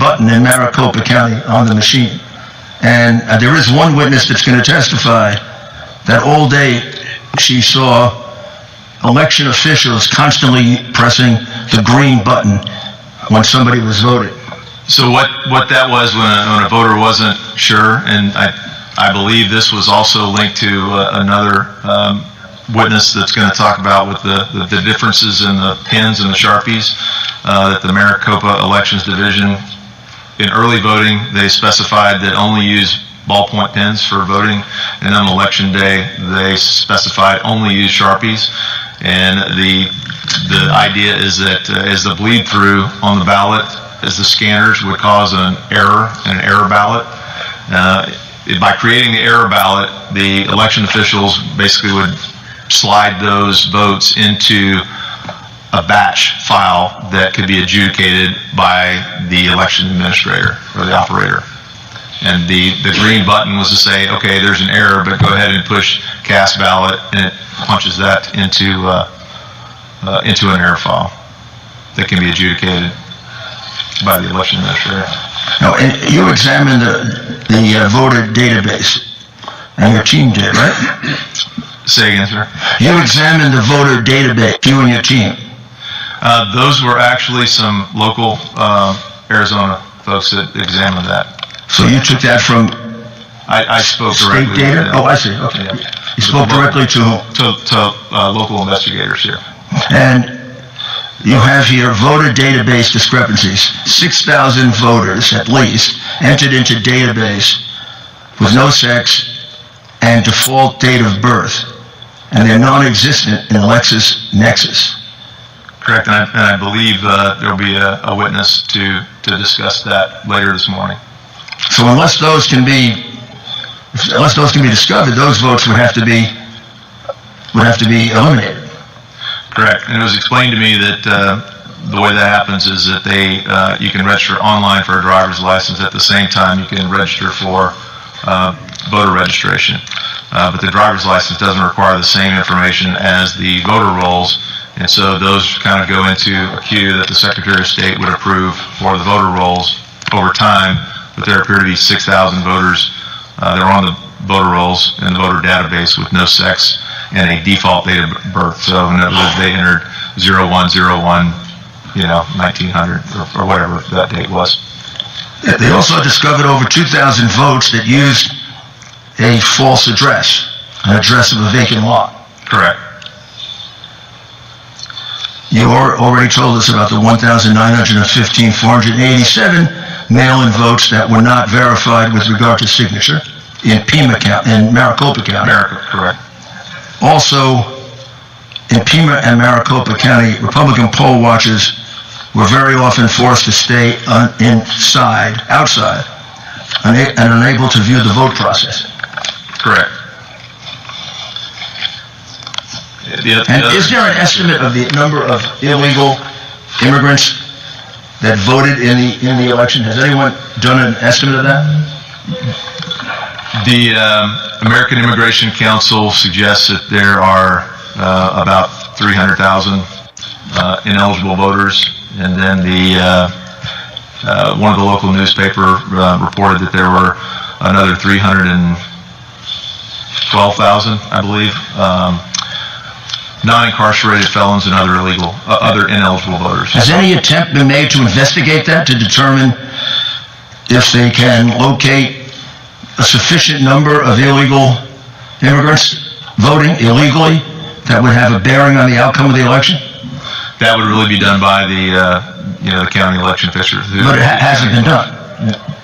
button in Maricopa County on the machine. And there is one witness that's going to testify that all day she saw election officials constantly pressing the green button when somebody was voting. So what that was when a voter wasn't sure, and I believe this was also linked to another witness that's going to talk about with the differences in the pins and the Sharpies, that the Maricopa Elections Division, in early voting, they specified that only use ballpoint pens for voting, and on election day, they specified only use Sharpies. And the idea is that as the bleed through on the ballot, as the scanners would cause an error ballot. By creating the error ballot, the election officials basically would slide those votes into a batch file that could be adjudicated by the election administrator or the operator. And the green button was to say, okay, there's an error, but go ahead and push cast ballot, and it punches that into an error file that can be adjudicated by the election administrator. Now, you examined the voter database, and your team did, right? Say again, sir? You examined the voter database, you and your team. Those were actually some local Arizona folks that examined that. So you took that from I spoke state directly data? to them. Oh, I see, okay. Yeah. You spoke directly to whom? To local investigators here. And you have here voter database discrepancies. 6,000 voters, at least, entered into database with no sex and default date of birth, and they're non-existent in LexisNexis. Correct, and I believe there will be a witness to discuss that later this morning. So unless those can be discovered, those votes would have to be eliminated. Correct, and it was explained to me that the way that happens is that you can register online for a driver's license at the same time you can register for voter registration. But the driver's license doesn't require the same information as the voter rolls, and so those kind of go into a queue that the Secretary of State would approve for the voter rolls over time. But there appear to be 6,000 voters that are on the voter rolls in the voter database with no sex and a default date of birth. So in other words, they entered 0101, 1900 or whatever that date was. They also discovered over 2,000 votes that used a false address, an address of a vacant lot. Correct. You already told us about the 487 mail-in votes that were not verified with regard to signature in Pima County, in Maricopa County. Correct. Also, in Pima and Maricopa County, Republican poll watchers were very often forced to stay outside, and unable to view the vote process. Correct. And is there an estimate of the number of illegal immigrants that voted in the election? Has anyone done an estimate of that? The American Immigration Council suggests that there are about 300,000 ineligible voters, and then one of the local newspaper reported that there were another 312,000, I believe, non-incarcerated felons and other ineligible voters. Has any attempt been made to investigate that, to determine if they can locate a sufficient number of illegal immigrants voting illegally that would have a bearing on the outcome of the election? That would really be done by the county election officials. But it hasn't been done.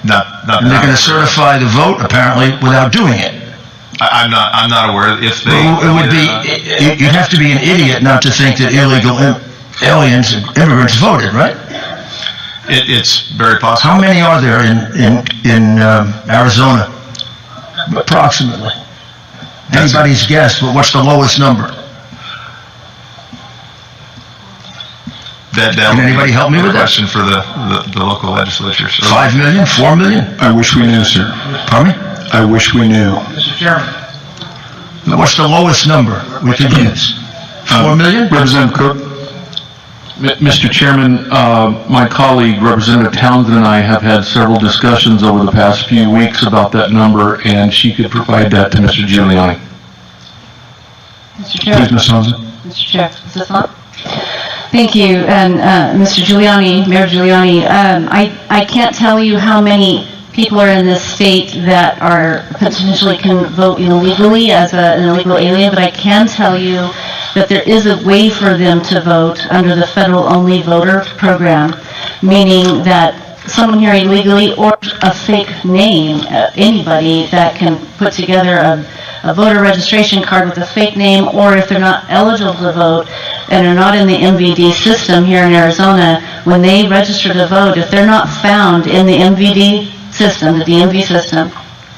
Not. And they're going to certify the vote apparently without doing it. I'm not aware if they. Well, it would be. You'd have to be an idiot not to think that illegal aliens and immigrants voted, right? It's very possible. How many are there in Arizona? Approximately. Anybody's guess, but what's the lowest number? Can anybody help me with that? Question for the local legislatures. 5 million? 4 million? I wish we knew, sir. Pardon me? I wish we knew. Mr. Chairman. What's the lowest number we could use? 4 million? Representative Cook? Mr. Chairman, my colleague, Representative Townsend, and I have had several discussions over the past few weeks about that number, and she could provide that to Mr. Giuliani. Mr. Chair. Please, Ms. Townsend. Mr. Chair, is this on? Thank you, and Mr. Giuliani, Mayor Giuliani, I can't tell you how many people are in this state that are potentially can vote illegally as an illegal alien, but I can tell you that there is a way for them to vote under the federal-only voter program, meaning that someone here illegally or a fake name, anybody that can put together a voter registration card with a fake name, or if they're not eligible to vote and are not in the MVD system here in Arizona, when they register to vote, if they're not found in the MVD system, the DMV system,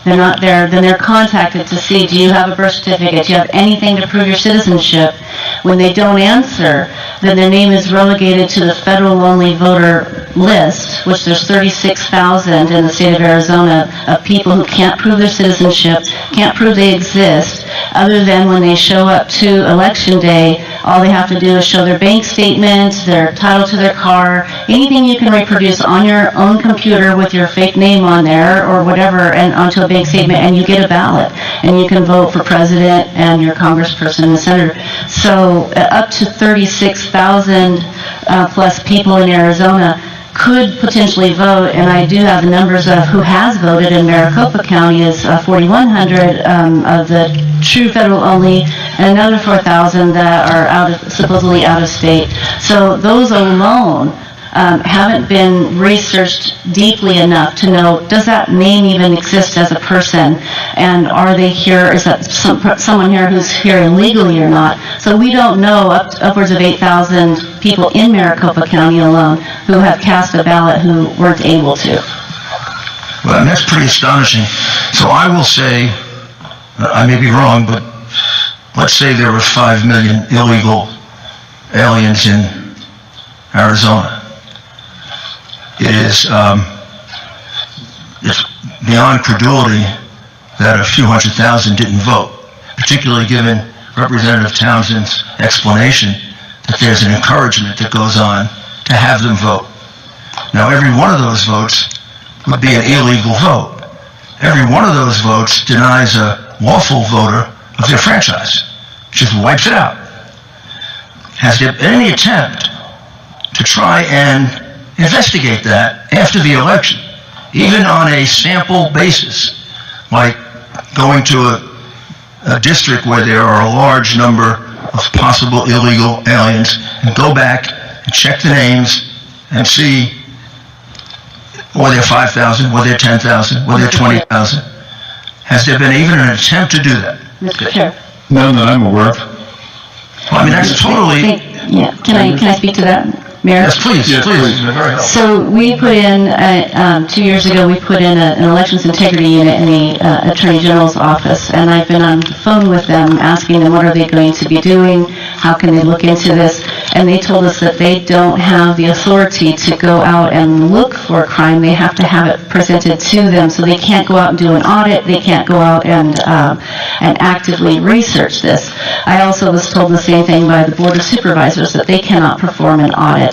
they're not there, then they're contacted to see, do you have a birth certificate? Do you have anything to prove your citizenship? When they don't answer, then their name is relegated to the federal-only voter list, which there's 36,000 in the state of Arizona of people who can't prove their citizenship, can't prove they exist, other than when they show up to Election Day, all they have to do is show their bank statement, their title to their car, anything you can reproduce on your own computer with your fake name on there or whatever, and onto a bank statement, and you get a ballot, and you can vote for president and your congressperson and senator. So up to 36,000 plus people in Arizona could potentially vote, and I do have the numbers of who has voted in Maricopa County is 4,100 of the true federal only, and another 4,000 that are supposedly out of state. So those alone haven't been researched deeply enough to know, does that name even exist as a person? And are they here, is that someone here who's here illegally or not? So we don't know upwards of 8,000 people in Maricopa County alone who have cast a ballot who weren't able to. Well, and that's pretty astonishing. So I will say, I may be wrong, but let's say there were 5 million illegal aliens in Arizona. It's beyond credulity that a few 100,000 didn't vote, particularly given Representative Townsend's explanation that there's an encouragement that goes on to have them vote. Now, every one of those votes would be an illegal vote. Every one of those votes denies a lawful voter of their franchise, just wipes it out. Has there been any attempt to try and investigate that after the election, even on a sample basis, like going to a district where there are a large number of possible illegal aliens, and go back and check the names and see, were there 5,000, were there 10,000, were there 20,000? Has there been even an attempt to do that? Mr. Chair. None that I'm aware of. Well, I mean, that's totally... Yeah, can I speak to that, Mayor? Yes, please, please. Very helpful. So we put in, 2 years ago, we put in an elections integrity unit in the Attorney General's office, and I've been on the phone with them, asking them what are they going to be doing, how can they look into this, and they told us that they don't have the authority to go out and look for crime. They have to have it presented to them, so they can't go out and do an audit, they can't go out and actively research this. I also was told the same thing by the Board of Supervisors, that they cannot perform an audit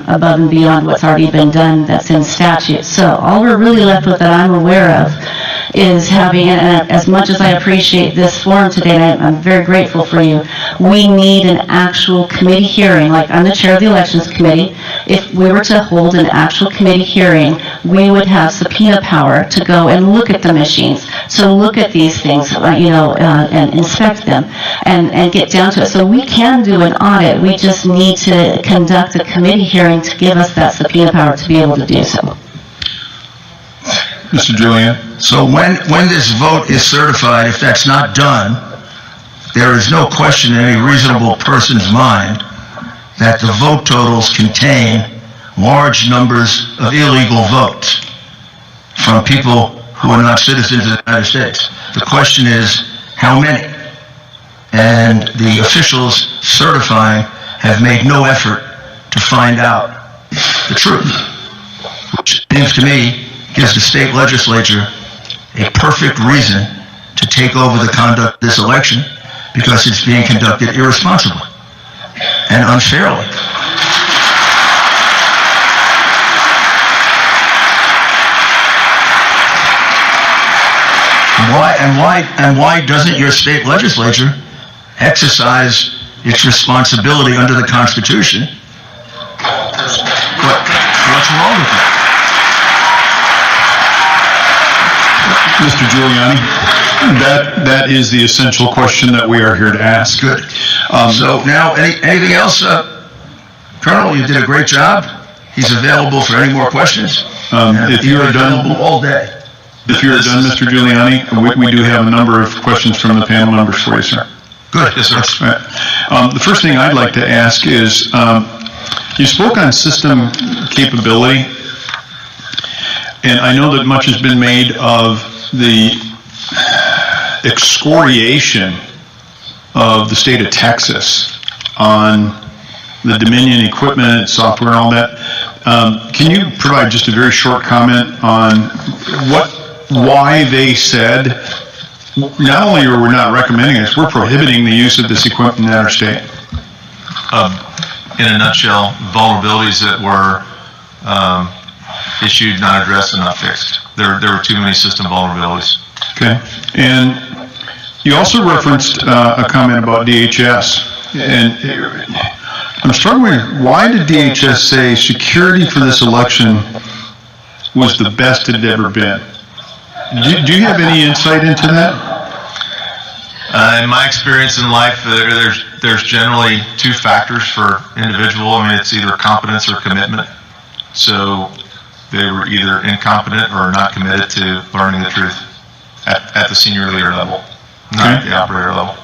above and beyond what's already been done that's in statute. So all we're really left with that I'm aware of is having, and as much as I appreciate this forum today, and I'm very grateful for you, we need an actual committee hearing. Like, I'm the chair of the Elections Committee. If we were to hold an actual committee hearing, we would have subpoena power to go and look at the machines, to look at these things, and inspect them, and get down to it. So we can do an audit. We just need to conduct a committee hearing to give us that subpoena power to be able to do so. Mr. Giuliani? So when this vote is certified, if that's not done, there is no question in any reasonable person's mind that the vote totals contain large numbers of illegal votes from people who are not citizens of the United States. The question is, how many? And the officials certifying have made no effort to find out the truth, which seems to me gives the state legislature a perfect reason to take over the conduct of this election, because it's being conducted irresponsibly and unfairly. why doesn't your state legislature exercise its responsibility under the Constitution? What's wrong with that? Mr. Giuliani, that is the essential question that we are here to ask. Good. So now, anything else? Colonel, you did a great job. He's available for any more questions. If you are done, available all day. if you are done, Mr. Giuliani, we do have a number of questions from the panel members for you, sir. Good. Yes, sir. The first thing I'd like to ask is, you spoke on system capability, and I know that much has been made of the excoriation of the state of Texas on the Dominion equipment, software, and all that. Can you provide just a very short comment on why they said, not only are we not recommending this, we're prohibiting the use of this equipment in our state? In a nutshell, vulnerabilities that were issued, not addressed, and not fixed. There were too many system vulnerabilities. Okay. And you also referenced a comment about DHS. And I'm struggling with, why did DHS say security for this election was the best it had ever been? Do you have any insight into that? In my experience in life, there's generally two factors for individual. I mean, it's either competence or commitment. So they were either incompetent or not committed to learning the truth at the senior leader level, not at the operator level.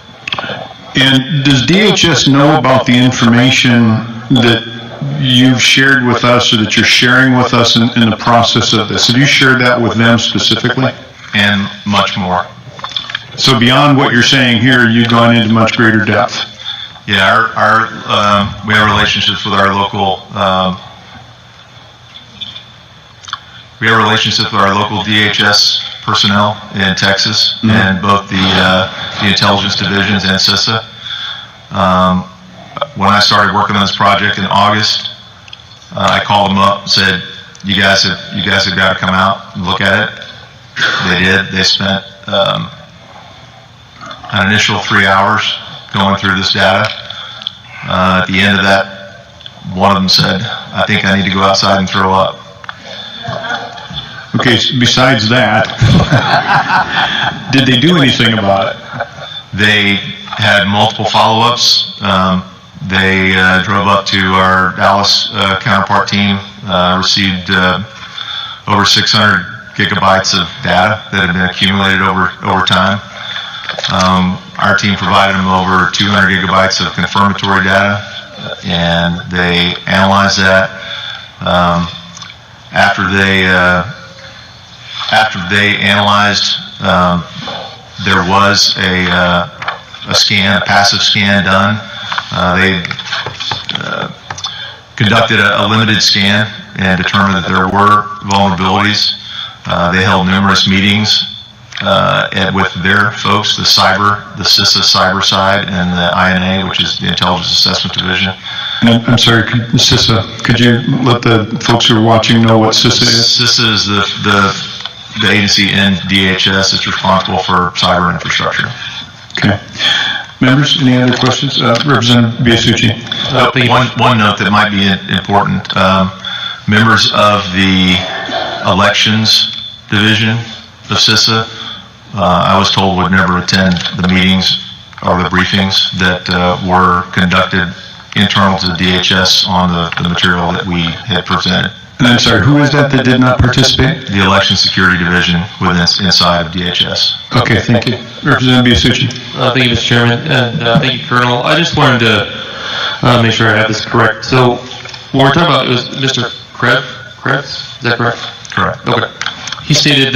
And does DHS know about the information that you've shared with us or that you're sharing with us in the process of this? Have you shared that with them specifically? And much more. So beyond what you're saying here, you've gone into much greater depth. Yeah, we have relationships with our local. We have relationships with our local DHS personnel in Texas, and both the intelligence divisions and CISA. When I started working on this project in August, I called them up and said, "You guys have got to come out and look at it." They did. They spent an initial 3 hours going through this data. At the end of that, one of them said, "I think I need to go outside and throw up." Okay, so besides that, did they do anything about it? They had multiple follow-ups. They drove up to our Dallas counterpart team, received over 600 gigabytes of data that had been accumulated over time. Our team provided them over 200 gigabytes of confirmatory data, and they analyzed that. After they analyzed, there was a passive scan done. They conducted a limited scan and determined that there were vulnerabilities. They held numerous meetings with their folks, the CISA cyber side, and the INA, which is the Intelligence Assessment Division. And I'm sorry, CISA, could you let the folks who are watching know what CISA is? CISA is the agency in DHS that's responsible for cyber infrastructure. Okay. Members, any other questions? Representative Biasucci. One note that might be important, members of the elections division of CISA, I was told would never attend the meetings or the briefings that were conducted internal to the DHS on the material that we had presented. And I'm sorry, who is that did not participate? The election security division inside of DHS. Okay, thank you. Representative Biasucci. Thank you, Mr. Chairman, and thank you, Colonel. I just wanted to make sure I have this correct. So, what we're talking about, it was Mr. Krebs? Is that correct? Correct. Okay. He stated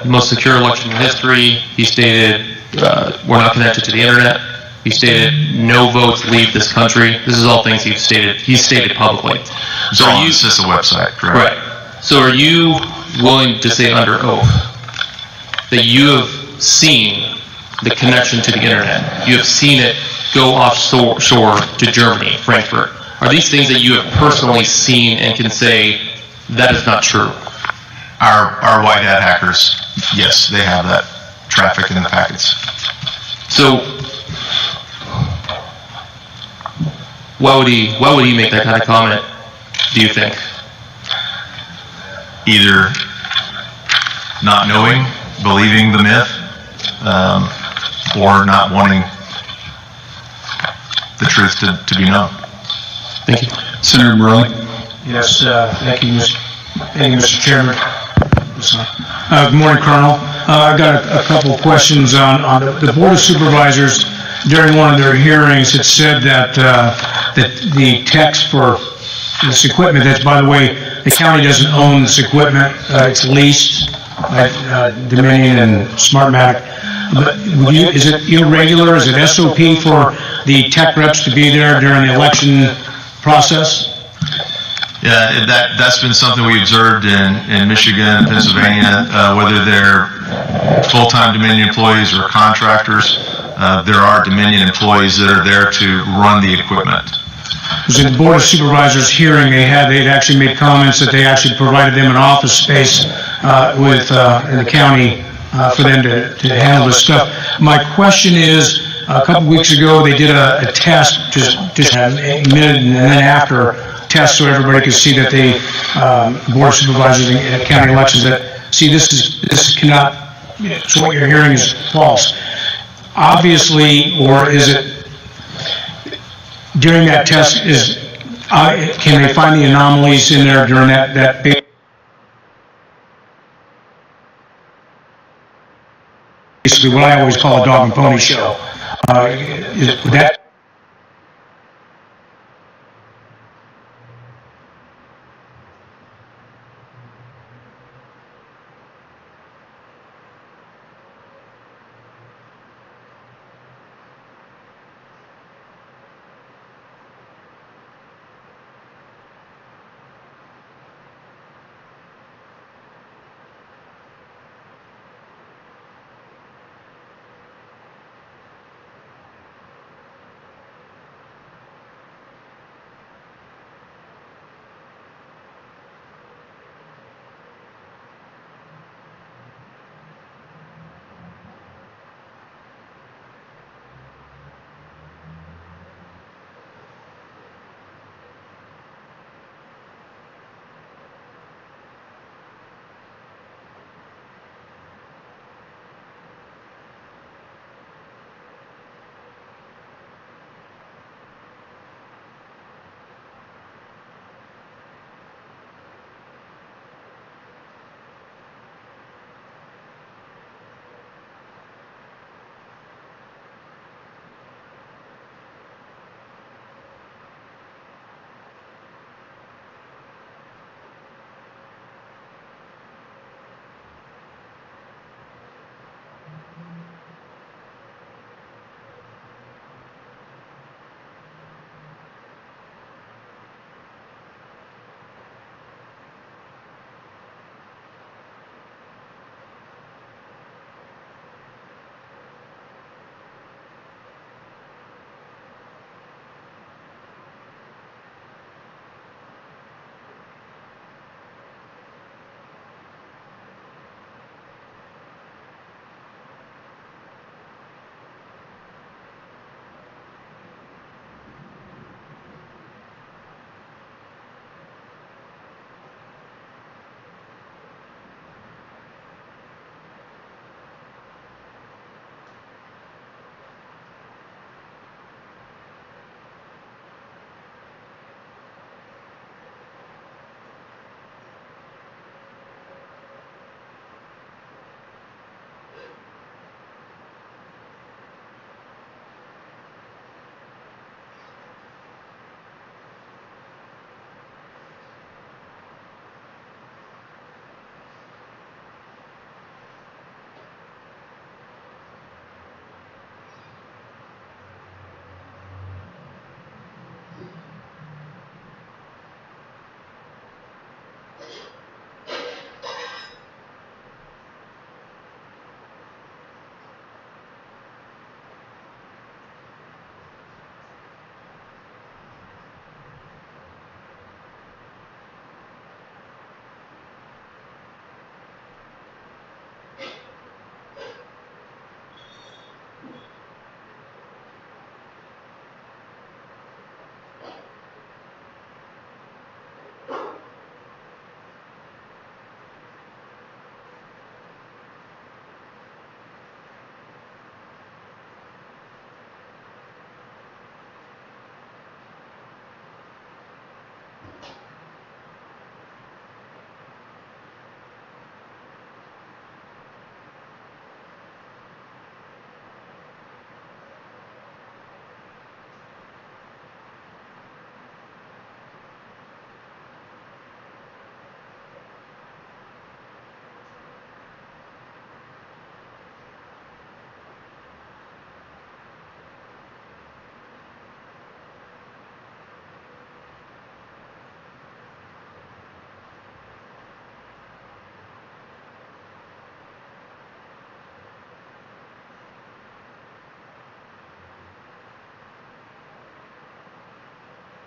most secure election in history. He stated we're not connected to the internet. He stated no votes leave this country. This is all things he's stated publicly. So on the CISA website, correct? Right. So are you willing to say under oath that you have seen the connection to the internet? You have seen it go offshore to Germany, Frankfurt. Are these things that you have personally seen and can say that is not true? Our white hat hackers, yes, they have that traffic in the packets. So, why would he make that kind of comment, do you think? Either not knowing, believing the myth, or not wanting the truth to be known. Thank you. Senator Morelli? Yes, thank you, Mr. Chairman. Good morning, Colonel. I've got a couple of questions on the Board of Supervisors. During one of their hearings, it said that the text for this equipment, that's, by the way, the county doesn't own this equipment, it's leased by Dominion and Smartmatic. But is it irregular, is it SOP for the tech reps to be there during the election process? Yeah, that's been something we observed in Michigan, Pennsylvania, whether they're full-time Dominion employees or contractors. There are Dominion employees that are there to run the equipment. Because in the Board of Supervisors hearing, they'd actually made comments that they actually provided them an office space in the county for them to handle this stuff. My question is, a couple weeks ago, they did a test, just a minute and then after test, so everybody could see that the Board of Supervisors and county elections that, see, this cannot, so what you're hearing is false. Obviously, or is it, during that test, can they find the anomalies in there during that basically what I always call a dog and pony show? Would that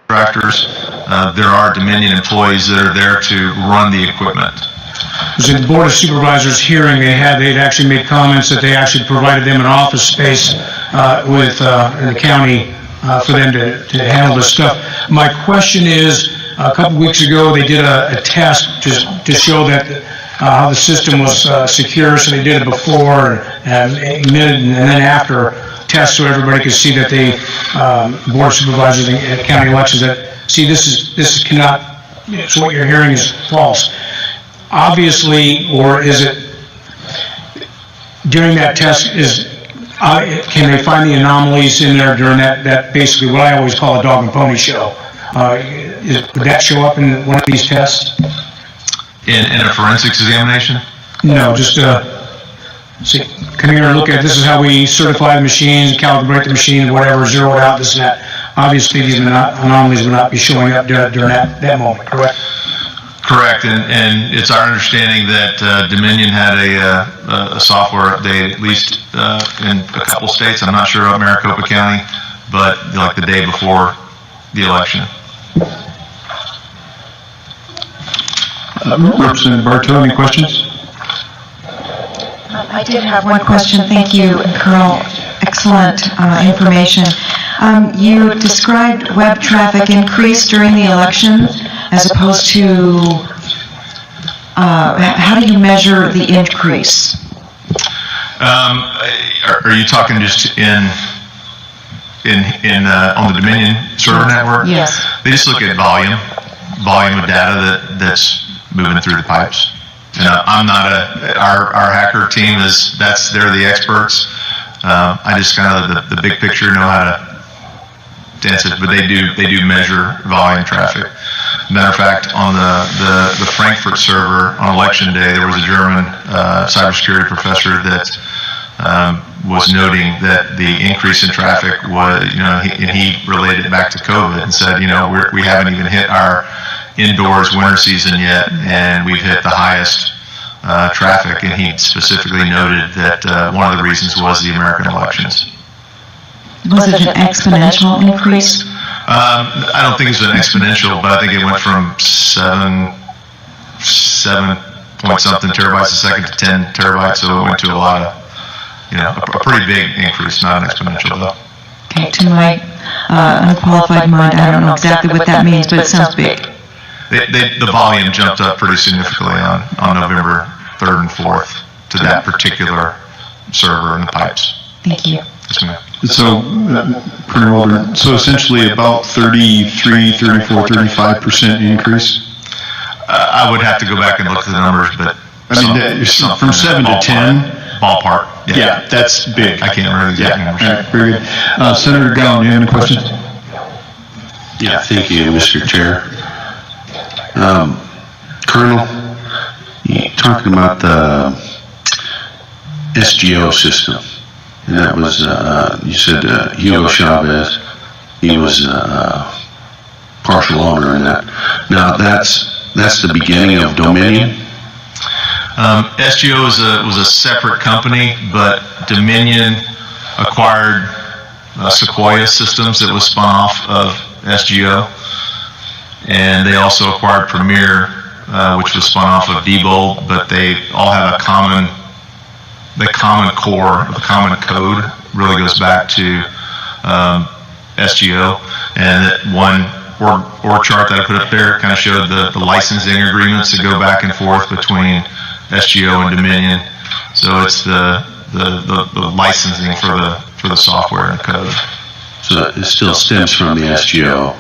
contractors. There are Dominion employees that are there to run the equipment. Was in the Board of Supervisors hearing, they'd actually made comments that they actually provided them an office space in the county for them to handle this stuff. My question is, a couple weeks ago, they did a test to show that how the system was secure, so they did it before and then after test, so everybody could see that the Board of Supervisors and county elections that, see, this cannot, so what you're hearing is false. Obviously, or is it, during that test, can they find the anomalies in there during that basically what I always call a dog and pony show? Would that show up in one of these tests? In a forensics examination? No, just see, come here and look at, this is how we certify the machines, calibrate the machine, whatever, zero it out, this and that. Obviously, these anomalies would not be showing up during that moment, correct? Correct, and it's our understanding that Dominion had a software update, at least in a couple states. I'm not sure about Maricopa County, but like the day before the election. Representative Bartow, any questions? I did have one question. Thank you, Colonel. Excellent information. You described web traffic increase during the election as opposed to, how do you measure the increase? Are you talking just on the Dominion server network? Yes. They just look at volume of data that's moving through the pipes. I'm not our hacker team they're the experts. I just kind of the big picture know how to answer it, but they do measure volume traffic. Matter of fact, on the Frankfurt server on election day, there was a German cybersecurity professor that was noting that the increase in traffic was, and he related it back to COVID and said, we haven't even hit our indoors winter season yet, and we've hit the highest traffic, and he specifically noted that one of the reasons was the American elections. Was it an exponential increase? I don't think it's an exponential, but I think it went from 7 point something terabytes a second to 10 terabytes, so it went to a lot of, a pretty big increase, not an exponential though. Okay, to my unqualified mind, I don't know exactly what that means, but it sounds big. The volume jumped up pretty significantly on November 3rd and 4th to that particular server and the pipes. Thank you. Yes, ma'am. So, Colonel Waldron, so essentially about 33, 34, 35% increase? I would have to go back and look at the numbers, but from 7 to 10? Ballpark. Yeah, that's big. I can't remember the exact numbers. All right, very good. Senator Gowan, do you have any questions? Yeah, thank you, Mr. Chair. Colonel, you're talking about the SGO system, and that was, you said Hugo Chavez, he was partial owner in that. Now, that's the beginning of Dominion? SGO was a separate company, but Dominion acquired Sequoia Systems that was spun off of SGO. And they also acquired Premier, which was spun off of Diebold, but they all have the common core, the common code really goes back to SGO. And that one org chart that I put up there kind of showed the licensing agreements that go back and forth between SGO and Dominion. So it's the licensing for the software and code. So it still stems from the SGO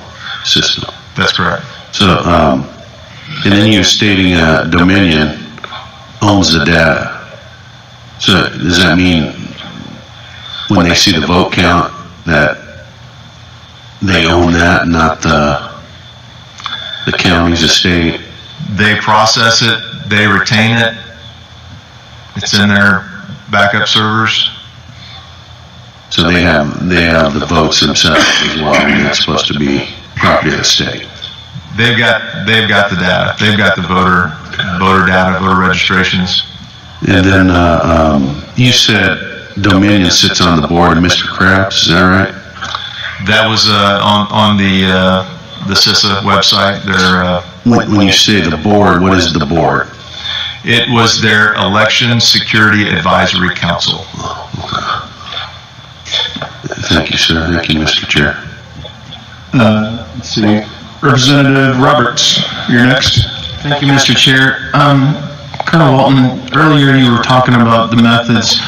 system? That's correct. So, and then you're stating Dominion owns the data. So does that mean when they see the vote count that they own that, not the counties, the state? They process it, they retain it, it's in their backup servers. So they have the votes themselves as well, and that's supposed to be property of the state. They've got the data. They've got the voter data, voter registrations. And then you said Dominion sits on the board of Mr. Krabs, is that right? That was on the CISA website. When you say the board, what is the board? It was their Election Security Advisory Council. Thank you, sir. Thank you, Mr. Chair. Let's see, Representative Roberts, you're next. Thank you, Mr. Chair. Colonel Walton, earlier you were talking about the methods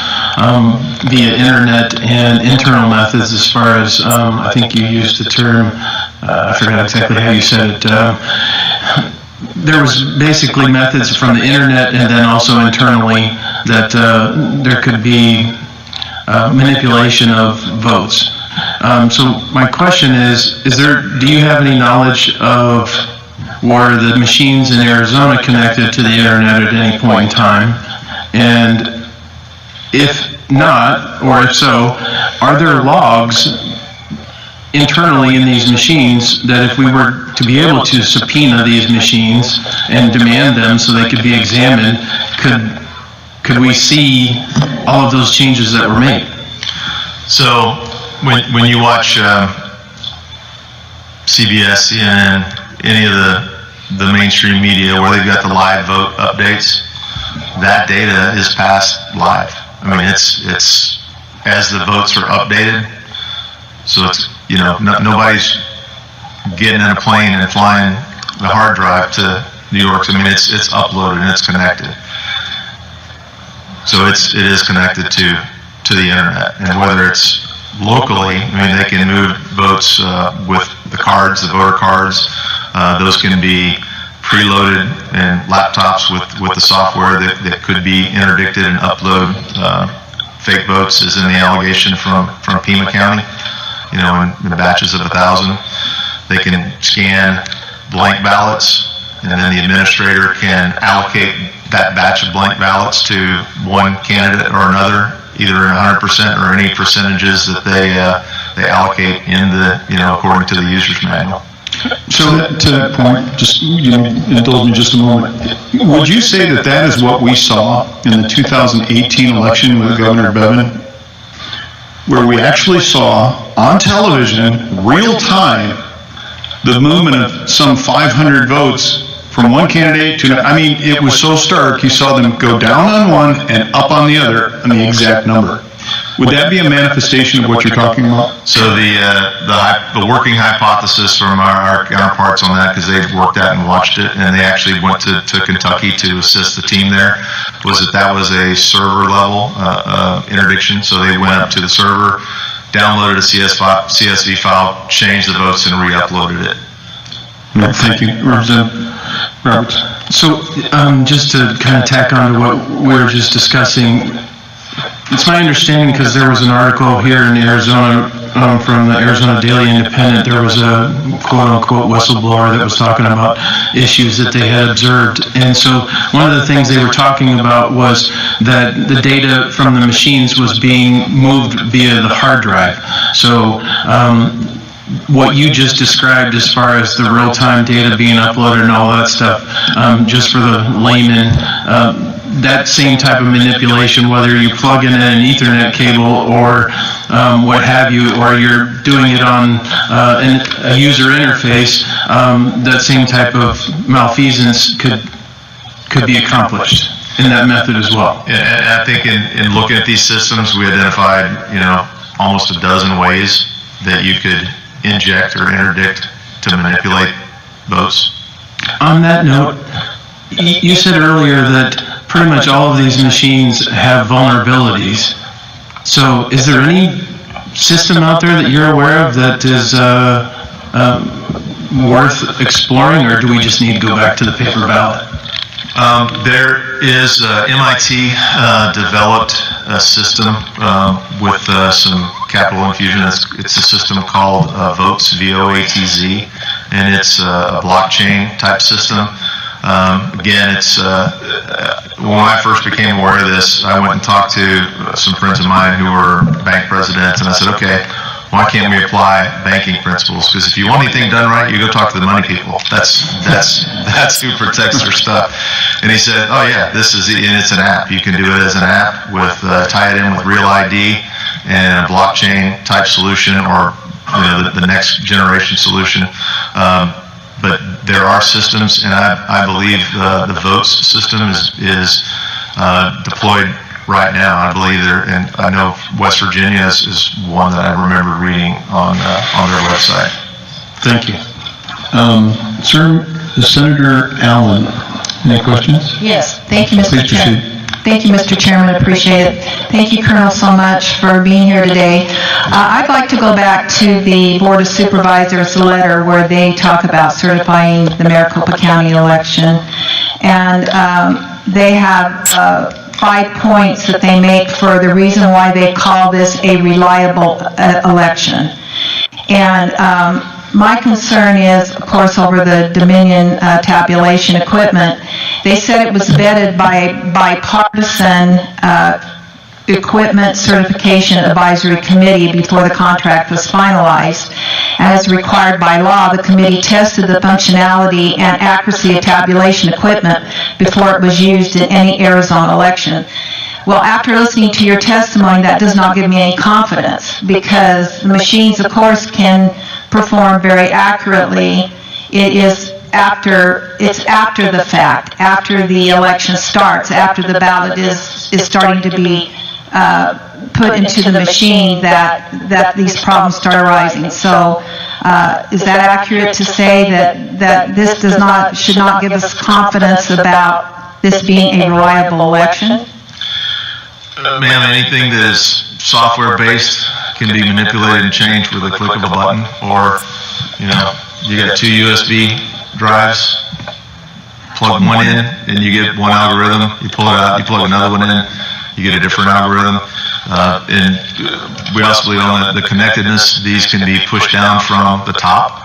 via internet and internal methods as far as, I think you used the term, I forgot exactly how you said it. There was basically methods from the internet and then also internally that there could be manipulation of votes. So my question is do you have any knowledge of were the machines in Arizona connected to the internet at any point in time? And if not, or if so, are there logs internally in these machines that if we were to be able to subpoena these machines and demand them so they could be examined, could we see all of those changes that were made? So when you watch CBS, CNN, any of the mainstream media where they've got the live vote updates, that data is passed live. I mean, it's as the votes are updated. So it's, nobody's getting in a plane and flying the hard drive to New York. I mean, it's uploaded and it's connected. So it is connected to the internet, and whether it's locally, I mean, they can move votes with the cards, the voter cards. Those can be preloaded in laptops with the software that could be interdicted and upload fake votes, as in the allegation from Pima County, in batches of 1,000. They can scan blank ballots, and then the administrator can allocate that batch of blank ballots to one candidate or another, either 100% or any percentages that they allocate in according to the user's manual. So to that point, just, indulge me just a moment. Would you say that is what we saw in the 2018 election with Governor Bevin? Where we actually saw on television, real time, the movement of some 500 votes from one candidate to, it was so stark, you saw them go down on one and up on the other on the exact number. Would that be a manifestation of what you're talking about? So the working hypothesis from our counterparts on that, because they've worked at and watched it, and they actually went to Kentucky to assist the team there, was that was a server level interdiction. So they went up to the server, downloaded a CSV file, changed the votes, and re-uploaded it. Thank you, Representative Roberts. So just to kind of tack on to what we were just discussing, it's my understanding, because there was an article here in Arizona from the Arizona Daily Independent, there was a quote-unquote whistleblower that was talking about issues that they had observed. And so one of the things they were talking about was that the data from the machines was being moved via the hard drive. So what you just described as far as the real-time data being uploaded and all that stuff, just for the layman, that same type of manipulation, whether you plug in an Ethernet cable or what have you, or you're doing it on a user interface, that same type of malfeasance could be accomplished in that method as well. And I think in looking at these systems, we identified, almost a dozen ways that you could inject or interdict to manipulate votes. On that note, you said earlier that pretty much all of these machines have vulnerabilities. So is there any system out there that you're aware of that is worth exploring, or do we just need to go back to the paper ballot? There is MIT developed a system with some capital infusion. It's a system called VOTZ, V-O-A-T-Z, and it's a blockchain type system. Again, it's when I first became aware of this, I went and talked to some friends of mine who were bank presidents, and I said, okay, why can't we apply banking principles? Because if you want anything done right, you go talk to the money people. That's who protects their stuff. And he said, oh yeah, and it's an app. You can do it as an app with tie it in with Real ID and a blockchain type solution, or the next generation solution. But there are systems, and I believe the votes system is deployed right now. I believe and I know West Virginia is one that I remember reading on their website. Thank you. Sir, Senator Allen, any questions? Yes, thank you, Mr. Please Chairman. proceed. Thank you, Mr. Chairman, appreciate it. Thank you, Colonel, so much for being here today. I'd like to go back to the Board of Supervisors letter where they talk about certifying the Maricopa County election. And they have 5 points that they make for the reason why they call this a reliable election. And my concern is, of course, over the Dominion tabulation equipment. They said it was vetted by bipartisan equipment certification advisory committee before the contract was finalized. And as required by law, the committee tested the functionality and accuracy of tabulation equipment before it was used in any Arizona election. Well, after listening to your testimony, that does not give me any confidence, because the machines, of course, can perform very accurately. It's after the fact, after the election starts, after the ballot is starting to be put into the machine that these problems start arising. So is that accurate to say that this should not give us confidence about this being a reliable election? Ma'am, anything that is software-based can be manipulated and changed with a click of a button, or, you got 2 USB drives, plug one in, and you get one algorithm, you pull it out, you plug another one in, you get a different algorithm. And we also believe on the connectedness, these can be pushed down from the top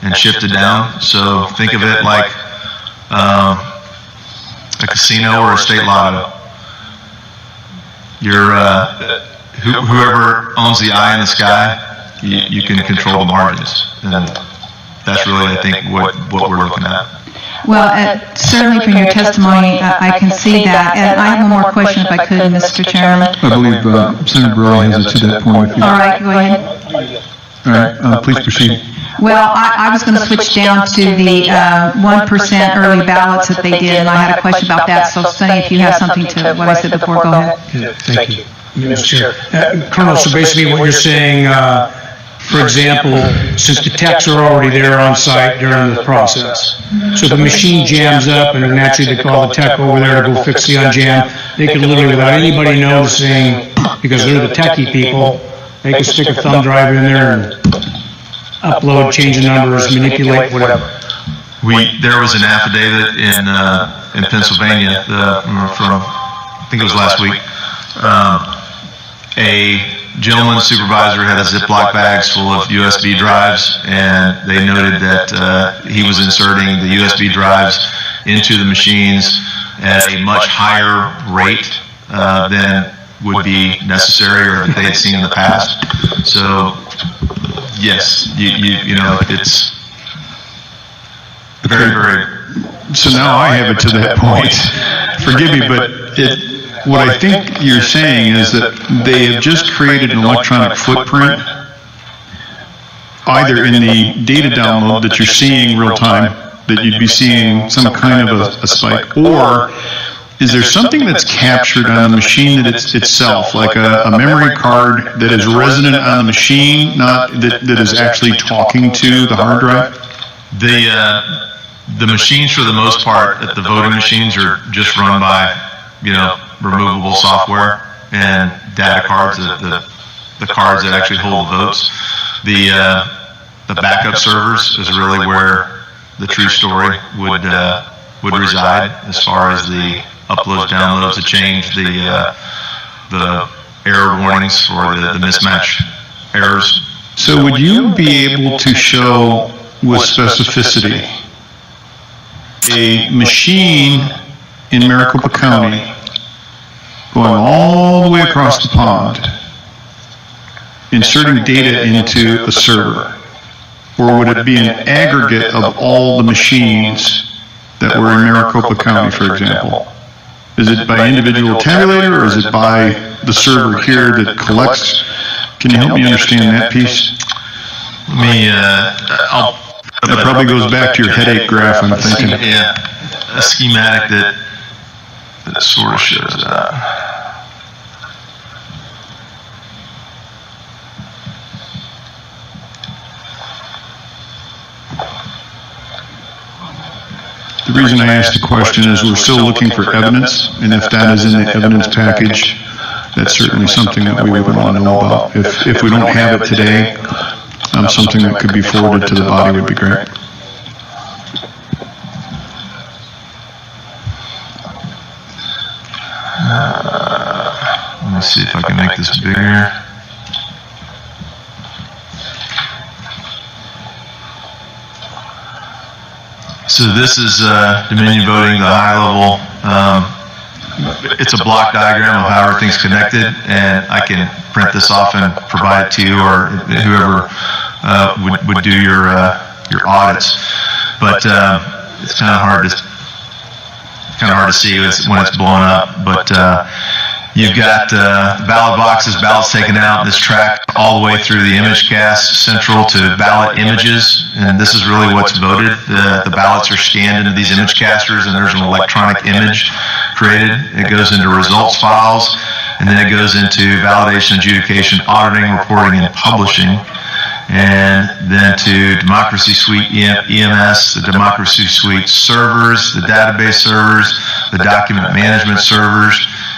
and shifted down. So think of it like a casino or a state lotto. Whoever owns the eye in the sky, you can control the margins, and that's really, I think, what we're looking at. Well, certainly from your testimony, I can see that. And I have one more question, if I could, Mr. Chairman. I believe Senator Burley has it to that point. All right, go ahead. All right, please proceed. Well, I was going to switch down to the 1% early ballots that they did, and I had a question about that. So, Sonny, if you have something to what I said before, go ahead. Thank you, Mr. Chair. Colonel, so basically what you're saying, for example, since the techs are already there on site during the process, so the machine jams up and naturally they call the tech over there to go fix the unjam, they can literally, without anybody noticing, because they're the techie people, they can stick a thumb drive in there and upload, change the numbers, manipulate, whatever. There was an affidavit in Pennsylvania from, I think it was last week. A gentleman supervisor had a Ziploc bags full of USB drives, and they noted that he was inserting the USB drives into the machines at a much higher rate than would be necessary or that they had seen in the past. So, yes, it's very, very. So now I have it to that point. Forgive me, but what I think you're saying is that they have just created an electronic footprint, either in the data download that you're seeing real time, that you'd be seeing some kind of a spike, or is there something that's captured on the machine that itself, like a memory card that is resident on the machine, not that is actually talking to the hard drive? The machines, for the most part, the voting machines are just run by, removable software and data cards, the cards that actually hold the votes. The backup servers is really where the true story would reside, as far as the uploads, downloads, to change the error warnings for the mismatch errors. So would you be able to show with specificity a machine in Maricopa County going all the way across the pond, inserting data into a server? Or would it be an aggregate of all the machines that were in Maricopa County, for example? Is it by individual tabulator, or is it by the server here that collects? Can you help me understand that piece? Let me, That probably goes back to your headache graph, I'm thinking. Yeah, a schematic that sort of shows that. The reason I asked the question is we're still looking for evidence, and if that is in the evidence package, that's certainly something that we would want to know about. If we don't have it today, something that could be forwarded to the body would be great. Let me see if I can make this bigger. So this is Dominion voting, the high level. It's a block diagram of how everything's connected, and I can print this off and provide it to you or whoever would do your audits. But it's kind of hard to see when it's blown up. But you've got ballot boxes, ballots taken out, this track all the way through the image cast central to ballot images, and this is really what's voted. The ballots are scanned into these image casters, and there's an electronic image created. It goes into results files, and then it goes into validation, adjudication, auditing, reporting, and publishing, and then to Democracy Suite EMS, the Democracy Suite servers, the database servers, the document management servers,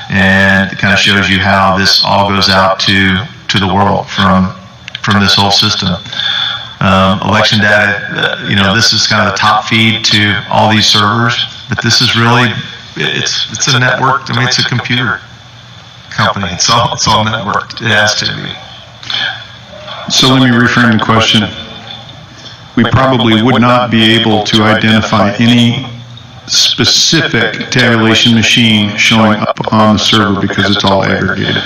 and it kind of shows you how this all goes out to the world from this whole system. Election data, this is kind of the top feed to all these servers, but this is really, it's a network. I mean, it's a computer company. It's all networked. It has to be. So let me reframe the question. We probably would not be able to identify any specific tabulation machine showing up on the server because it's all aggregated.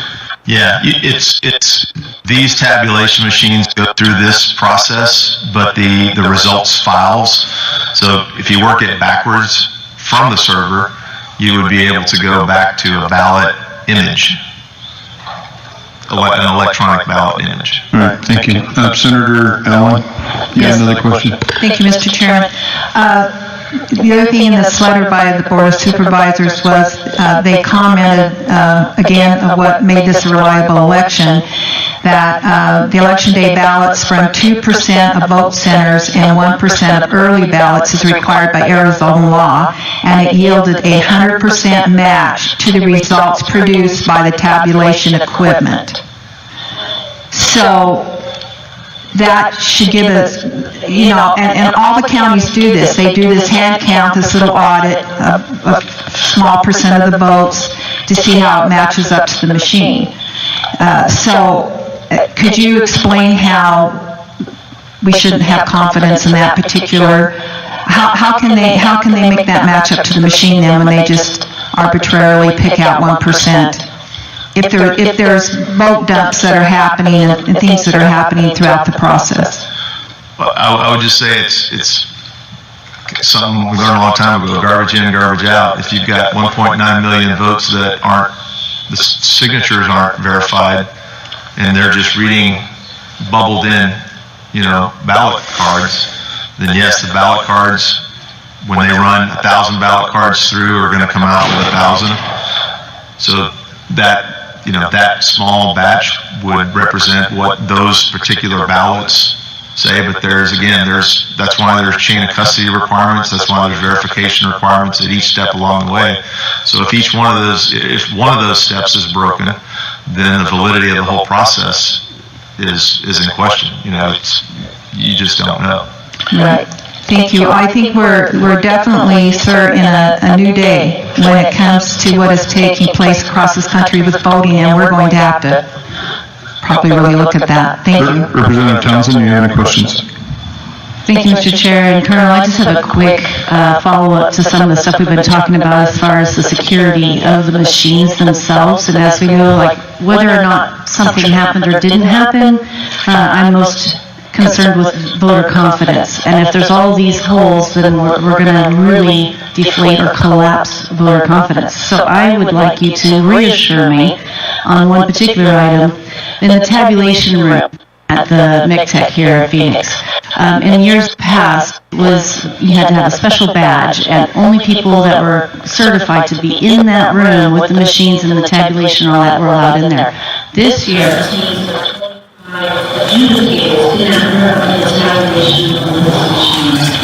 Yeah, it's these tabulation machines go through this process, but the results files. So if you work it backwards from the server, you would be able to go back to a ballot image, an electronic ballot image. All right, thank you. Senator Allen, you have another question? Thank you, Mr. Chairman. The other thing in this letter by the Board of Supervisors was they commented, again, of what made this a reliable election, that the election day ballots from 2% of vote centers and 1% of early ballots is required by Arizona law, and it yielded a 100% match to the results produced by the tabulation equipment. So that should give us, and all the counties do this. They do this hand count, this little audit of a small percent of the votes to see how it matches up to the machine. So could you explain how we shouldn't have confidence in that particular, how can they make that match up to the machine then when they just arbitrarily pick out 1%? If there's vote dumps that are happening and things that are happening throughout the process. Well, I would just say it's something we learned a long time ago, garbage in, garbage out. If you've got 1.9 million votes that the signatures aren't verified, and they're just reading bubbled in, ballot cards, then yes, the ballot cards, when they run 1,000 ballot cards through, are going to come out with 1,000. So that small batch would represent what those particular ballots say, but that's why there's chain of custody requirements, that's why there's verification requirements at each step along the way. So if one of those steps is broken, then the validity of the whole process is in question. You just don't know. Right. Thank you. I think we're definitely, sir, in a new day when it comes to what is taking place across this country with voting, and we're going to have to probably really look at that. Thank you. Representative Townsend, you have any questions? Thank you, Mr. Chair. And Colonel, I just have a quick follow-up to some of the stuff we've been talking about as far as the security of the machines themselves. And as we know, whether or not something happened or didn't happen, I'm most concerned with voter confidence. And if there's all these holes, then we're going to really deflate or collapse voter confidence. So I would like you to reassure me on one particular item. In the tabulation room, at the MCTEC here in Phoenix. In years past, you had to have a special badge, and only people that were certified to be in that room with the machines and the tabulation and all that were allowed in there. This year, adjudicators in that room in the tabulation of the machines.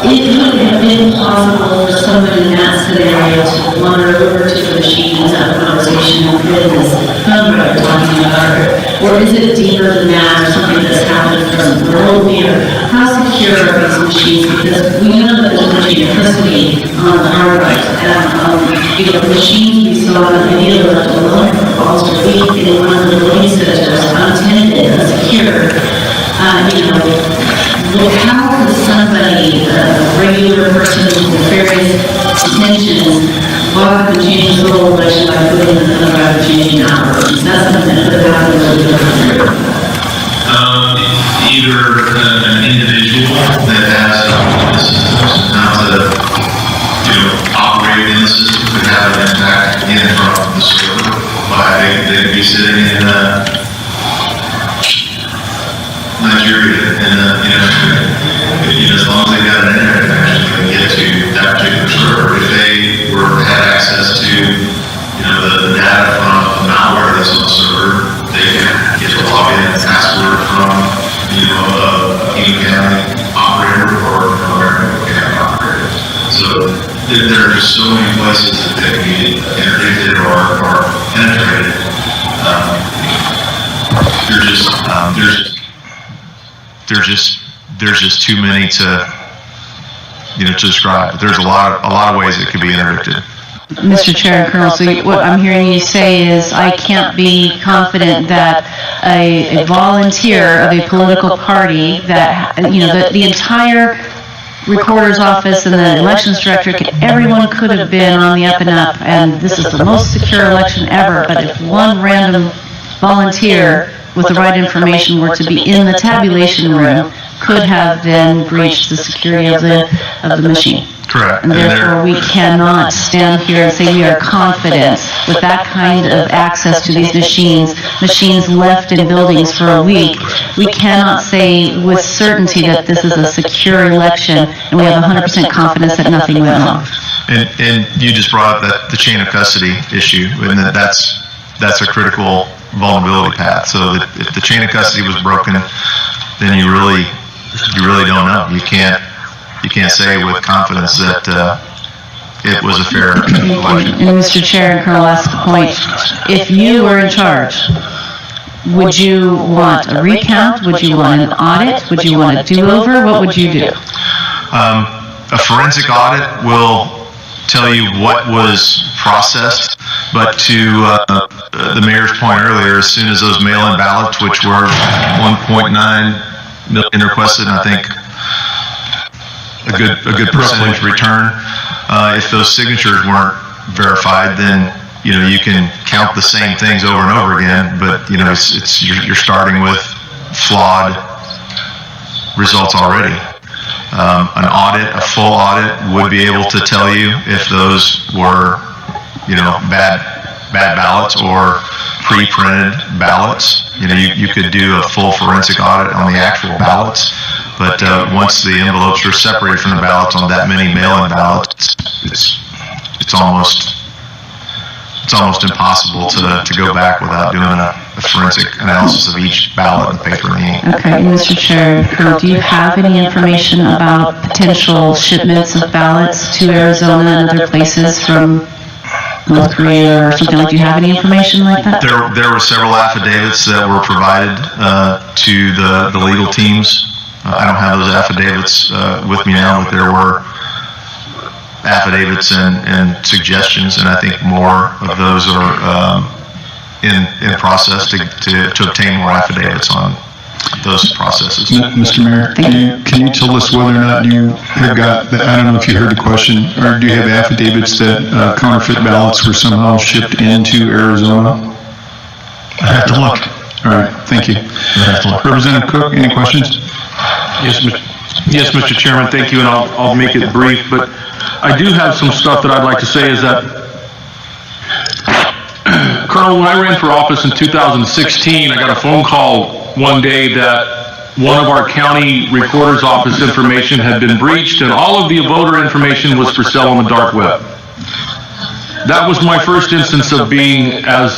It would have been possible for somebody in that scenario to wander over to the machine and have a conversation with this number I'm talking about, or is it deeper than that, or something that's happened from world view? How secure are these machines? Because we know that there's a chain of custody on the hard right, and the machines we saw in the video left alone for almost a week in one of the living centers, unattended, unsecure. How could somebody, a regular person with nefarious intentions, walk the change the whole election by putting in the driver changing algorithms? That's something that could happen really different. Either an individual that has the systems, not to operate in the system, could have an impact in from the server. They could be sitting in Nigeria, and as long as they got an internet connection, they can get to that particular server. If they had access to, the data from the malware that's on the server, they can get the login and password from, a King County operator or an American County operator. So there are just so many places that they can be interdicted or penetrated. There's just too many to describe. There's a lot of ways it could be interdicted. Mr. Chair and Colonel, so what I'm hearing you say is I can't be confident that a volunteer of a political party that, the entire recorder's office and the elections director, everyone could have been on the up and up, and this is the most secure election ever, but if one random volunteer with the right information were to be in the tabulation room, could have then breached the security of the machine. Correct. And therefore, we cannot stand here and say we are confident with that kind of access to these machines left in buildings for a week. We cannot say with certainty that this is a secure election, and we have 100% confidence that nothing went wrong. And you just brought up the chain of custody issue, and that's a critical vulnerability path. So if the chain of custody was broken, then you really don't know. You can't say with confidence that it was a fair election. And Mr. Chair and Colonel asked the point, if you were in charge, would you want a recount? Would you want an audit? Would you want a do-over? What would you do? A forensic audit will tell you what was processed, but to the mayor's point earlier, as soon as those mail-in ballots, which were 1.9 million requested, and I think a good percentage return, if those signatures weren't verified, then you can count the same things over and over again, but you're starting with flawed results already. An audit, a full audit, would be able to tell you if those were, bad ballots or pre-printed ballots. You could do a full forensic audit on the actual ballots, but once the envelopes are separated from the ballots on that many mail-in ballots, it's almost impossible to go back without doing a forensic analysis of each ballot and paper and ink. Okay, Mr. Chair, do you have any information about potential shipments of ballots to Arizona and other places from North Korea or something like? Do you have any information like that? There were several affidavits that were provided to the legal teams. I don't have those affidavits with me now, but there were affidavits and suggestions, and I think more of those are in process to obtain more affidavits on those processes. Mr. Mayor, can you tell us whether or not you have got, I don't know if you heard the question, or do you have affidavits that counterfeit ballots were somehow shipped into Arizona? I have to look. All right, thank you. Representative Cook, any questions? Yes, Mr. Chairman, thank you, and I'll make it brief, but I do have some stuff that I'd like to say is that, Colonel, when I ran for office in 2016, I got a phone call one day that one of our county recorder's office information had been breached and all of the voter information was for sale on the dark web. That was my first instance of being a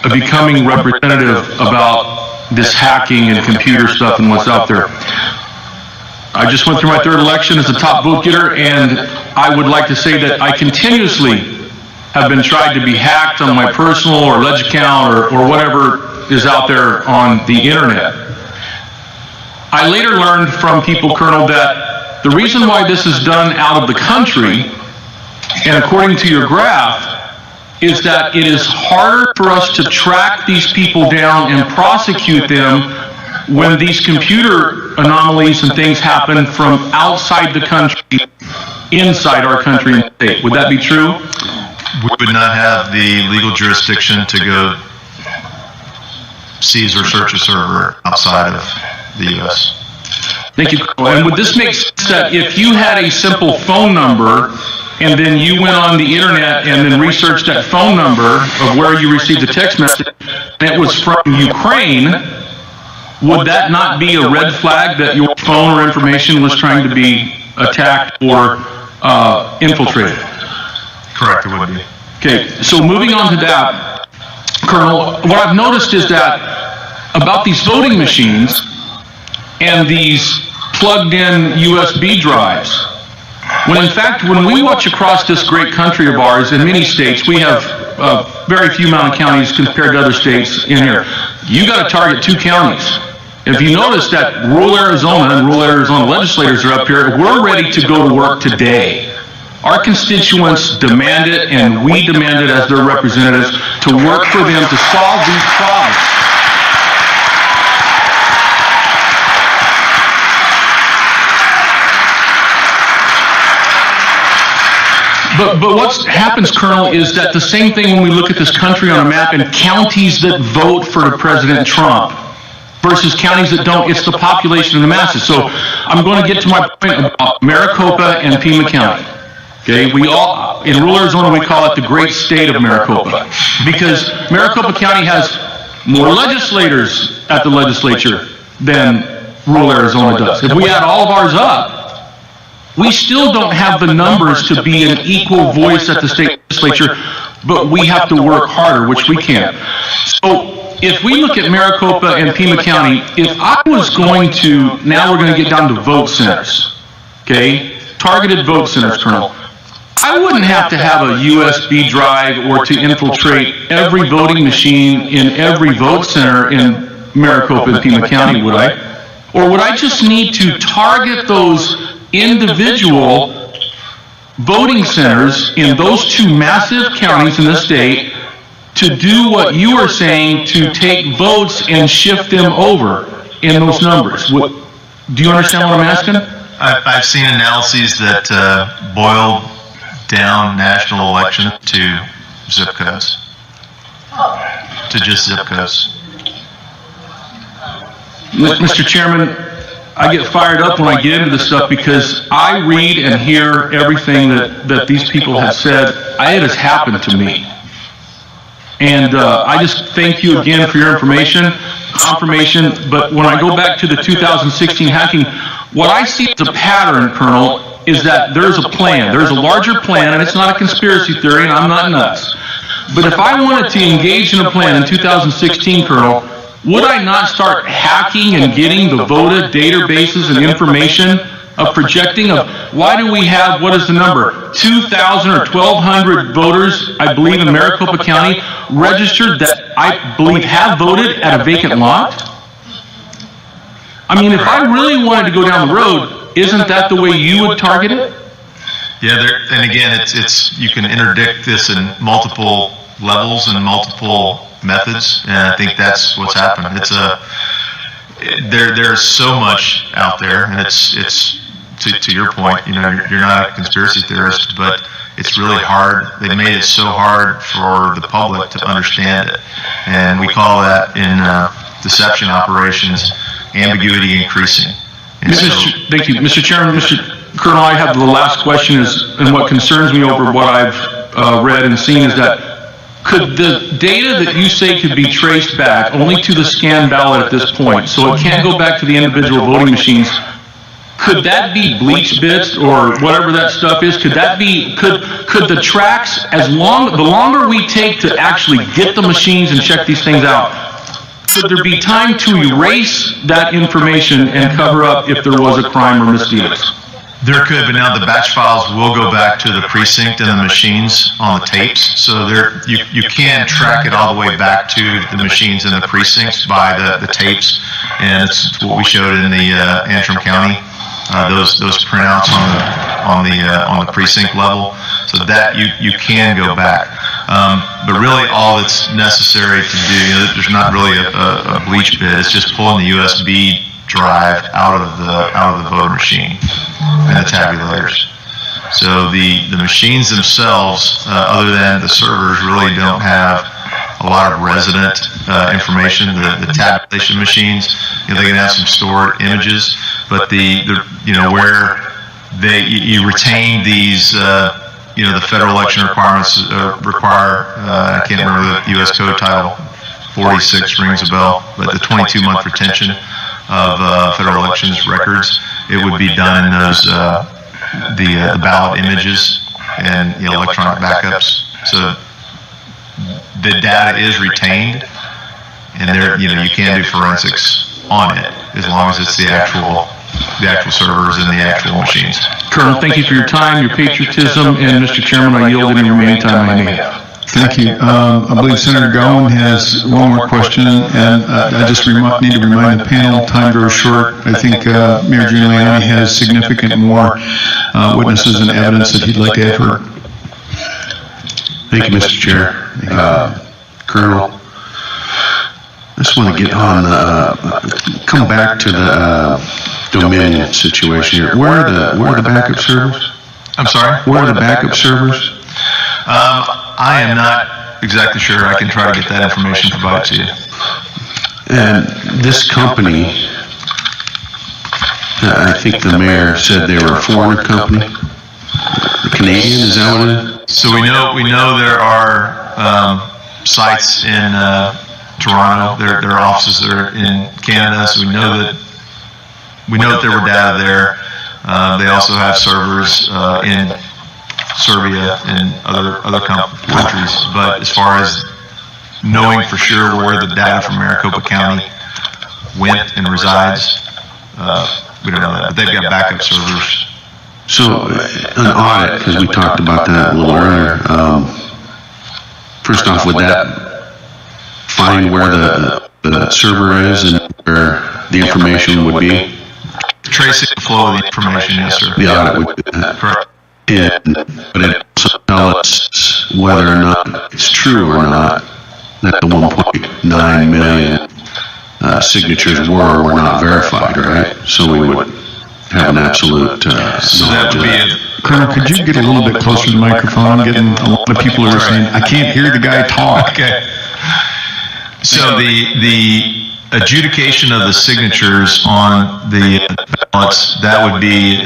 becoming representative about this hacking and computer stuff and what's out there. I just went through my third election as a top vote getter, and I would like to say that I continuously have been tried to be hacked on my personal or ledge account or whatever is out there on the internet. I later learned from people, Colonel, that the reason why this is done out of the country, and according to your graph, is that it is harder for us to track these people down and prosecute them when these computer anomalies and things happen from outside the country, inside our country and state. Would that be true? We would not have the legal jurisdiction to go seize or search a server outside of the U.S. Thank you, Colonel. And would this make sense that if you had a simple phone number and then you went on the internet and then researched that phone number of where you received the text message and it was from Ukraine, would that not be a red flag that your phone or information was trying to be attacked or infiltrated? Correct, it would be. Okay, so moving on to that, Colonel, what I've noticed is that about these voting machines and these plugged-in USB drives, when in fact, when we watch across this great country of ours, in many states, we have very few amount of counties compared to other states in here. You got to target 2 counties. If you notice that rural Arizona and rural Arizona legislators are up here, we're ready to go to work today. Our constituents demand it, and we demand it as their representatives to work for them to solve these problems. But what happens, Colonel, is that the same thing when we look at this country on a map and counties that vote for President Trump versus counties that don't, it's the population of the masses. So I'm going to get to my point about Maricopa and Pima County. Okay, we all, in rural Arizona, we call it the great state of Maricopa because Maricopa County has more legislators at the legislature than rural Arizona does. If we add all of ours up, we still don't have the numbers to be an equal voice at the state legislature, but we have to work harder, which we can. So if we look at Maricopa and Pima County, if I was going to, now we're going to get down to vote centers, okay, targeted vote centers, Colonel. I wouldn't have to have a USB drive or to infiltrate every voting machine in every vote center in Maricopa and Pima County, would I? Or would I just need to target those individual voting centers in those 2 massive counties in the state to do what you are saying, to take votes and shift them over in those numbers? Do you understand what I'm asking? I've seen analyses that boil down national election to zip codes, to just zip codes. Mr. Chairman, I get fired up when I get into this stuff because I read and hear everything that these people have said. It has happened to me. And I just thank you again for your confirmation. But when I go back to the 2016 hacking, what I see as a pattern, Colonel, is that there's a plan. There's a larger plan, and it's not a conspiracy theory, and I'm not nuts. But if I wanted to engage in a plan in 2016, Colonel, would I not start hacking and getting the voter databases and information of projecting of why do we have, what is the number, 2,000 or 1,200 voters, I believe, in Maricopa County registered that I believe have voted at a vacant lot? I mean, if I really wanted to go down the road, isn't that the way you would target it? Yeah, and again, it's you can interdict this in multiple levels and multiple methods, and I think that's what's happened. There's so much out there, and it's to your point, you know, you're not a conspiracy theorist, but it's really hard. They made it so hard for the public to understand it, and we call that in deception operations ambiguity increasing. Thank you, Mr. Chairman. Mr. Colonel, I have the last question is, and what concerns me over what I've read and seen is that could the data that you say could be traced back only to the scanned ballot at this point, so it can't go back to the individual voting machines, could that be bleach bits or whatever that stuff is? Could that be, could the tracks, the longer we take to actually get the machines and check these things out, could there be time to erase that information and cover up if there was a crime or misdeeds? There could, but now the batch files will go back to the precinct and the machines on the tapes. So you can track it all the way back to the machines in the precincts by the tapes, and it's what we showed in the Antrim County. Those printouts on the precinct level, so that you can go back. But really, all that's necessary to do, there's not really a bleach bit. It's just pulling the USB drive out of the voter machine and the tabulators. So the machines themselves, other than the servers, really don't have a lot of resident information. The tabulation machines, they can have some stored images, but where you retain these, the federal election requirements require, I can't remember the U.S. Code Title 46 rings a bell, but the 22-month retention of federal elections records, it would be done in those the ballot images and electronic backups. So the data is retained, and you can do forensics on it as long as it's the actual servers and the actual machines. Colonel, thank you for your time, your patriotism, and Mr. Chairman, I yield any remaining time I may. Thank you. I believe Senator Gowan has one more question, and I just need to remind the panel, time very short. I think Mayor Giuliani has significant more witnesses and evidence that he'd like to have heard. Thank you, Mr. Chair. Colonel, I just want to get on, come back to the Dominion situation here. Where are the backup servers? I'm sorry? Where are the backup servers? I am not exactly sure. I can try to get that information provided to you. And this company, I think the mayor said they were a foreigner company. Canadian, is that what it is? So we know there are sites in Toronto. There are offices that are in Canada. So we know that there were data there. They also have servers in Serbia and other countries. But as far as knowing for sure where the data from Maricopa County went and resides, we don't know that. But they've got backup servers. So an audit, because we talked about that a little earlier. First off, would that find where the server is and where the information would be? Tracing the flow of the information, yes, sir. The audit would do that. Correct. But it also tell us whether or not it's true or not that the 1.9 million signatures were or were not verified, right? So we would have an absolute So that would be Colonel, could you get a little bit closer to the microphone? I'm getting a lot of people who are saying, I can't hear the guy talk. Okay. So the adjudication of the signatures on the ballots, that would be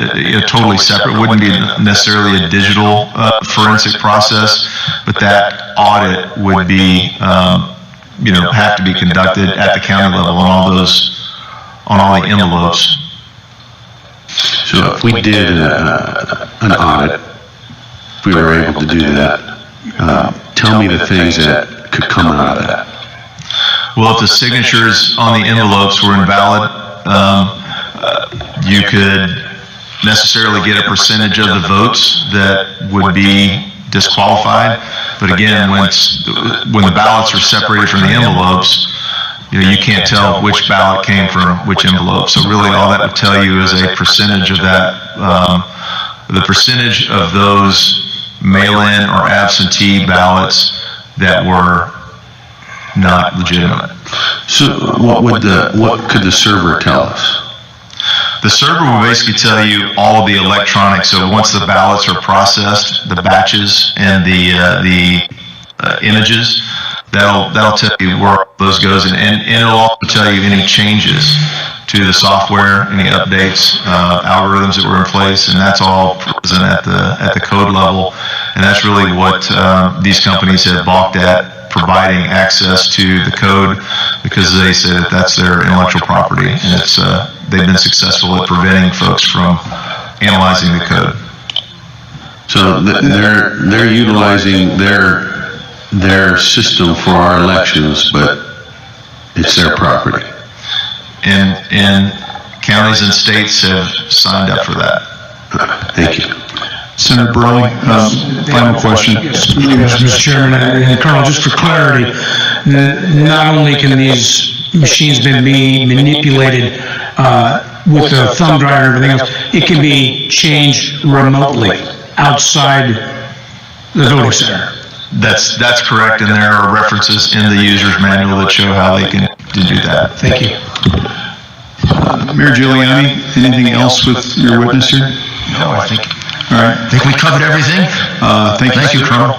totally separate. It wouldn't be necessarily a digital forensic process, but that audit would be, have to be conducted at the county level on all the envelopes. So if we did an audit, if we were able to do that, tell me the things that could come out of that. Well, if the signatures on the envelopes were invalid, you could necessarily get a percentage of the votes that would be disqualified. But again, when the ballots are separated from the envelopes, you can't tell which ballot came from which envelope. So really all that would tell you is a percentage of that, the percentage of those mail-in or absentee ballots that were not legitimate. So what could the server tell us? The server will basically tell you all of the electronics. So once the ballots are processed, the batches and the images, that'll tell you where those goes, and it'll also tell you any changes to the software, any updates, algorithms that were in place, and that's all present at the code level. And that's really what these companies have balked at, providing access to the code, because they say that that's their intellectual property, and it's they've been successful at preventing folks from analyzing the code. So they're utilizing their system for our elections, but it's their property. And counties and states have signed up for that. Thank you. Senator Burley, final question. Mr. Chairman, and Colonel, just for clarity, not only can these machines be manipulated with a thumb drive and everything else, it can be changed remotely outside the voting center. That's correct, and there are references in the user's manual that show how they can do that. Thank you. Mayor Giuliani, anything else with your witness here? No, I think we covered everything. Thank you, Colonel.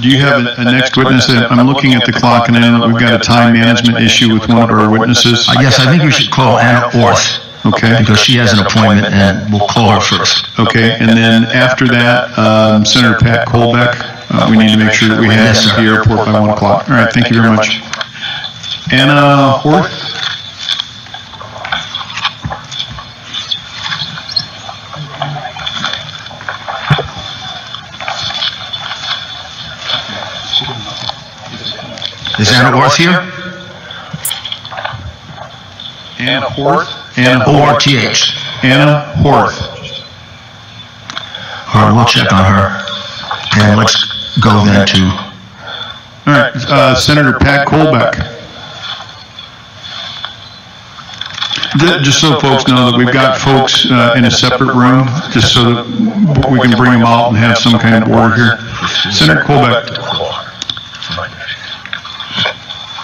Do you have a next witness? I'm looking at the clock, and I know that we've got a time management issue with one of our witnesses. I think we should call Anna Orth. Okay. Because she has an appointment, and we'll call her first. Okay, and then after that, Senator Pat Colbeck, we need to make sure that we have him at the airport by 1 o'clock. All right, thank you very much. Anna Orth? Is Anna Orth here? Anna Orth? O-R-T-H. Anna Orth. All right, we'll check on her. And let's go then to... All right, Senator Pat Colbeck. Just so folks know that we've got folks in a separate room, just so that we can bring them out and have some kind of order here. Senator Colbeck.